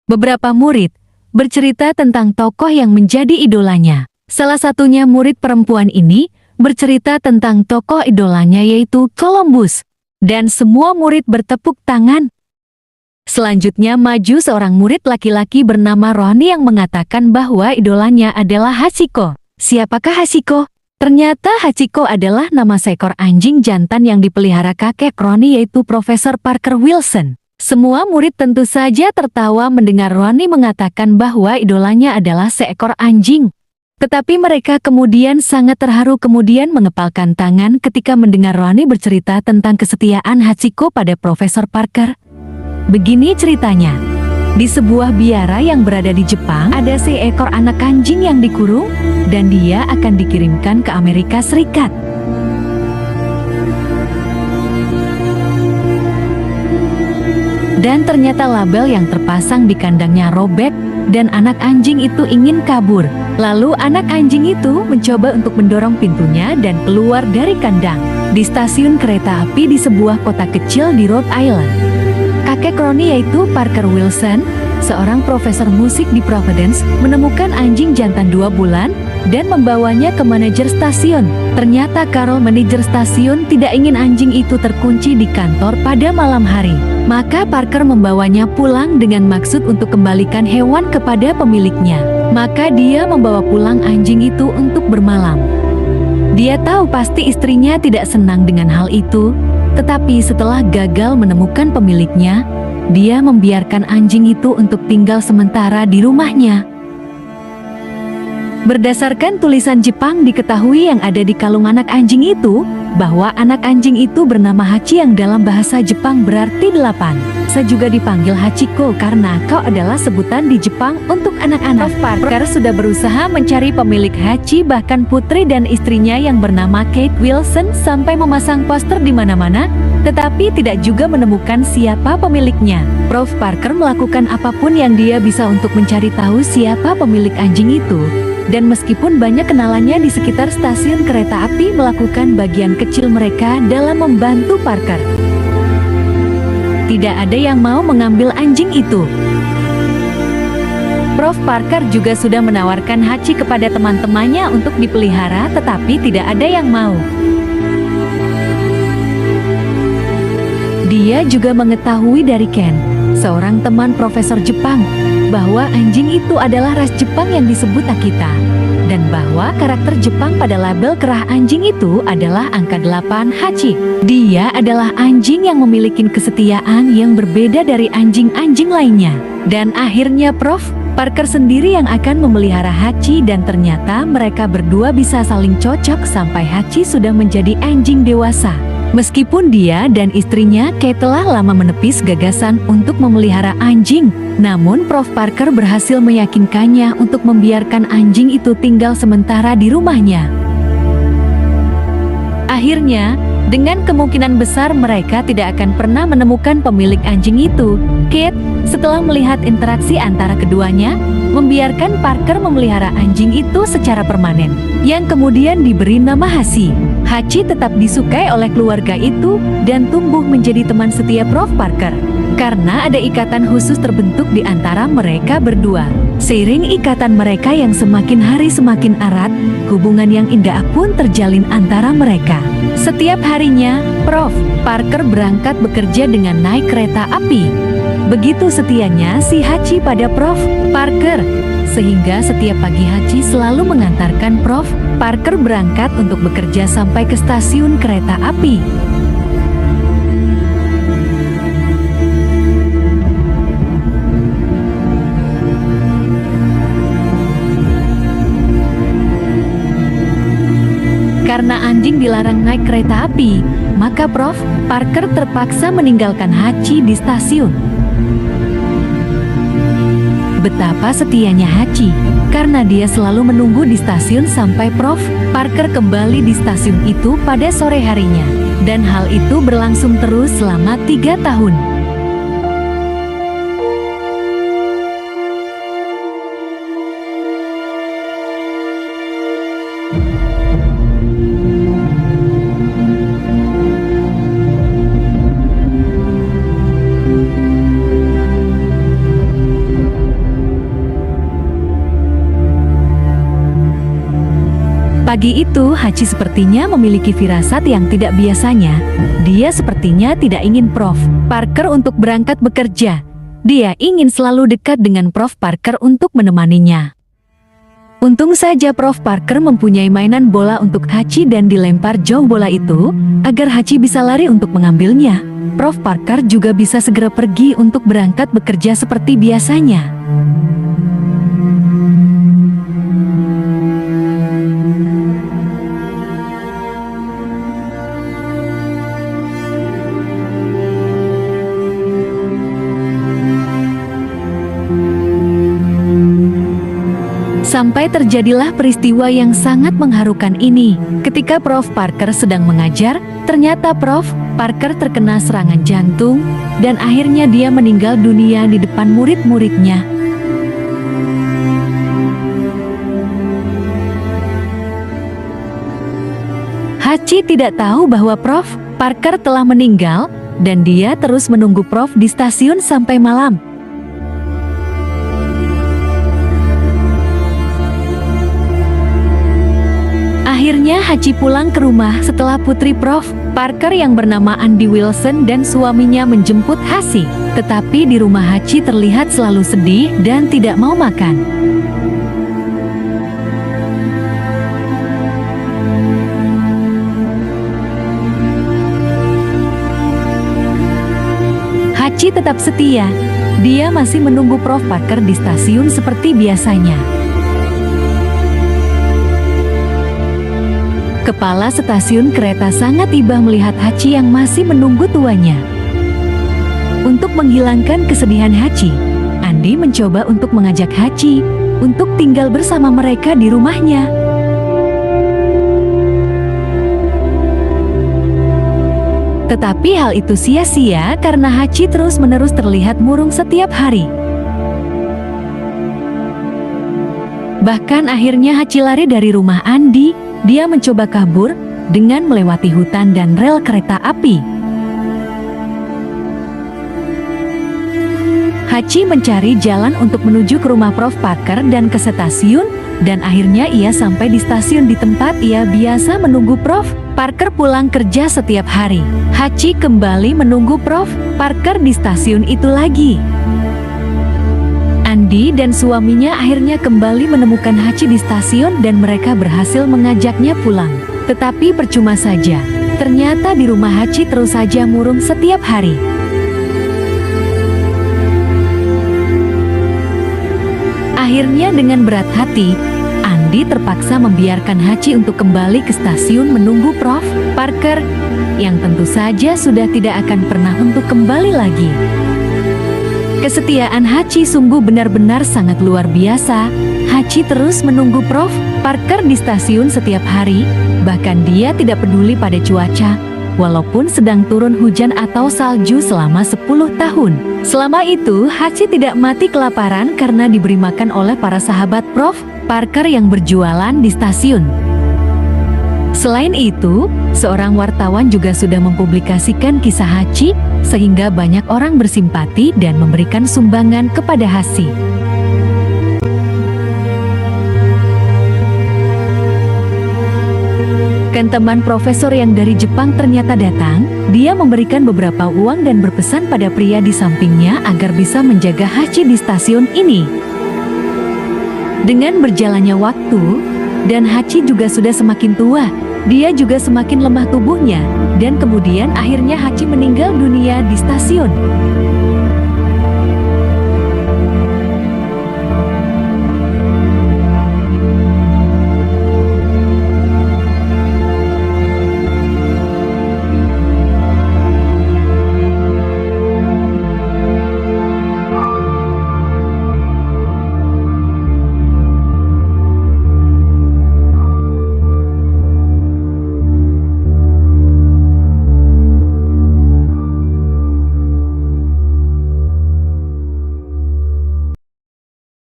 Beberapa murid bercerita tentang tokoh yang menjadi idolanya. Salah satunya murid perempuan ini bercerita tentang tokoh idolanya yaitu Columbus. Dan semua murid bertepuk tangan. Selanjutnya maju seorang murid laki-laki bernama Ronnie yang mengatakan bahwa idolanya adalah Hachiko. Siapakah Hachiko? Ternyata Hachiko adalah nama seekor anjing jantan yang dipelihara kakek Ronnie yaitu Profesor Parker Wilson. Semua murid tentu saja tertawa mendengar Ronnie mengatakan bahwa idolanya adalah seekor anjing. Tetapi mereka kemudian sangat terharu kemudian mengepalkan tangan ketika mendengar Ronnie bercerita tentang kesetiaan Hachiko pada Profesor Parker. Begini ceritanya. Di sebuah biara yang berada di Jepang, ada seekor anak anjing yang dikurung dan dia akan dikirimkan ke Amerika Serikat. Dan ternyata label yang terpasang di kandangnya robek dan anak anjing itu ingin kabur. Lalu anak anjing itu mencoba untuk mendorong pintunya dan keluar dari kandang. Di stasiun kereta api di sebuah kota kecil di Rhode Island. Kakek Ronnie yaitu Parker Wilson, seorang profesor musik di Providence, menemukan anjing jantan 2 bulan dan membawanya ke manajer stasiun. Ternyata Carol, manajer stasiun, tidak ingin anjing itu terkunci di kantor pada malam hari. Maka Parker membawanya pulang dengan maksud untuk kembalikan hewan kepada pemiliknya. Maka dia membawa pulang anjing itu untuk bermalam. Dia tahu pasti istrinya tidak senang dengan hal itu, tetapi setelah gagal menemukan pemiliknya, dia membiarkan anjing itu untuk tinggal sementara di rumahnya. Berdasarkan tulisan Jepang diketahui yang ada di kalung anak anjing itu, bahwa anak anjing itu bernama Hachi yang dalam bahasa Jepang berarti 8. Saya juga dipanggil Hachiko karena kau adalah sebutan di Jepang untuk anak-anak. Parker sudah berusaha mencari pemilik Hachi, bahkan putri dan istrinya yang bernama Kate Wilson sampai memasang poster di mana-mana, tetapi tidak juga menemukan siapa pemiliknya. Prof. Parker melakukan apapun yang dia bisa untuk mencari tahu siapa pemilik anjing itu. Dan meskipun banyak kenalannya di sekitar stasiun kereta api melakukan bagian kecil mereka dalam membantu Parker, tidak ada yang mau mengambil anjing itu. Prof. Parker juga sudah menawarkan Hachi kepada teman-temannya untuk dipelihara, tetapi tidak ada yang mau. Dia juga mengetahui dari Ken, seorang teman profesor Jepang, bahwa anjing itu adalah ras Jepang yang disebut Akita, dan bahwa karakter Jepang pada label kerah anjing itu adalah angka 8 Hachi. Dia adalah anjing yang memiliki kesetiaan yang berbeda dari anjing-anjing lainnya. Dan akhirnya Prof. Parker sendiri yang akan memelihara Hachi, dan ternyata mereka berdua bisa saling cocok sampai Hachi sudah menjadi anjing dewasa. Meskipun dia dan istrinya Kate telah lama menepis gagasan untuk memelihara anjing, namun Prof. Parker berhasil meyakinkannya untuk membiarkan anjing itu tinggal sementara di rumahnya. Akhirnya, dengan kemungkinan besar mereka tidak akan pernah menemukan pemilik anjing itu. Kate, setelah melihat interaksi antara keduanya, membiarkan Parker memelihara anjing itu secara permanen, yang kemudian diberi nama Hachi. Hachi tetap disukai oleh keluarga itu dan tumbuh menjadi teman setia Prof. Parker. Karena ada ikatan khusus terbentuk di antara mereka berdua. Seiring ikatan mereka yang semakin hari semakin erat, hubungan yang indah pun terjalin antara mereka. Setiap harinya, Prof. Parker berangkat bekerja dengan naik kereta api. Begitu setianya si Hachi pada Prof. Parker, sehingga setiap pagi Hachi selalu mengantarkan Prof. Parker berangkat untuk bekerja sampai ke stasiun kereta api. Karena anjing dilarang naik kereta api, maka Prof. Parker terpaksa meninggalkan Hachi di stasiun. Betapa setianya Hachi, karena dia selalu menunggu di stasiun sampai Prof. Parker kembali di stasiun itu pada sore harinya. Dan hal itu berlangsung terus selama 3 tahun. Pagi itu, Hachi sepertinya memiliki firasat yang tidak biasanya. Dia sepertinya tidak ingin Prof. Parker untuk berangkat bekerja. Dia ingin selalu dekat dengan Prof. Parker untuk menemaninya. Untung saja Prof. Parker mempunyai mainan bola untuk Hachi dan dilempar jauh bola itu, agar Hachi bisa lari untuk mengambilnya. Prof. Parker juga bisa segera pergi untuk berangkat bekerja seperti biasanya. Sampai terjadilah peristiwa yang sangat mengharukan ini. Ketika Prof. Parker sedang mengajar, ternyata Prof. Parker terkena serangan jantung, dan akhirnya dia meninggal dunia di depan murid-muridnya. Hachi tidak tahu bahwa Prof. Parker telah meninggal, dan dia terus menunggu Prof. di stasiun sampai malam. Akhirnya Hachi pulang ke rumah setelah putri Prof. Parker yang bernama Andy Wilson dan suaminya menjemput Hachi. Tetapi di rumah Hachi terlihat selalu sedih dan tidak mau makan. Hachi tetap setia. Dia masih menunggu Prof. Parker di stasiun seperti biasanya. Kepala stasiun kereta sangat iba melihat Hachi yang masih menunggu tuannya. Untuk menghilangkan kesedihan Hachi, Andy mencoba untuk mengajak Hachi untuk tinggal bersama mereka di rumahnya. Tetapi hal itu sia-sia karena Hachi terus-menerus terlihat murung setiap hari. Bahkan akhirnya Hachi lari dari rumah Andy. Dia mencoba kabur dengan melewati hutan dan rel kereta api. Hachi mencari jalan untuk menuju ke rumah Prof. Parker dan ke stasiun, dan akhirnya ia sampai di stasiun di tempat ia biasa menunggu Prof. Parker pulang kerja setiap hari. Hachi kembali menunggu Prof. Parker di stasiun itu lagi. Andy dan suaminya akhirnya kembali menemukan Hachi di stasiun dan mereka berhasil mengajaknya pulang. Tetapi percuma saja. Ternyata di rumah Hachi terus saja murung setiap hari. Akhirnya dengan berat hati, Andy terpaksa membiarkan Hachi untuk kembali ke stasiun menunggu Prof. Parker, yang tentu saja sudah tidak akan pernah untuk kembali lagi. Kesetiaan Hachi sungguh benar-benar sangat luar biasa. Hachi terus menunggu Prof. Parker di stasiun setiap hari, bahkan dia tidak peduli pada cuaca, walaupun sedang turun hujan atau salju selama 10 tahun. Selama itu, Hachi tidak mati kelaparan karena diberi makan oleh para sahabat Prof. Parker yang berjualan di stasiun. Selain itu, seorang wartawan juga sudah mempublikasikan kisah Hachi, sehingga banyak orang bersimpati dan memberikan sumbangan kepada Hachi. Kan teman profesor yang dari Jepang ternyata datang. Dia memberikan beberapa uang dan berpesan pada pria di sampingnya agar bisa menjaga Hachi di stasiun ini. Dengan berjalannya waktu, dan Hachi juga sudah semakin tua, dia juga semakin lemah tubuhnya, dan kemudian akhirnya Hachi meninggal dunia di stasiun.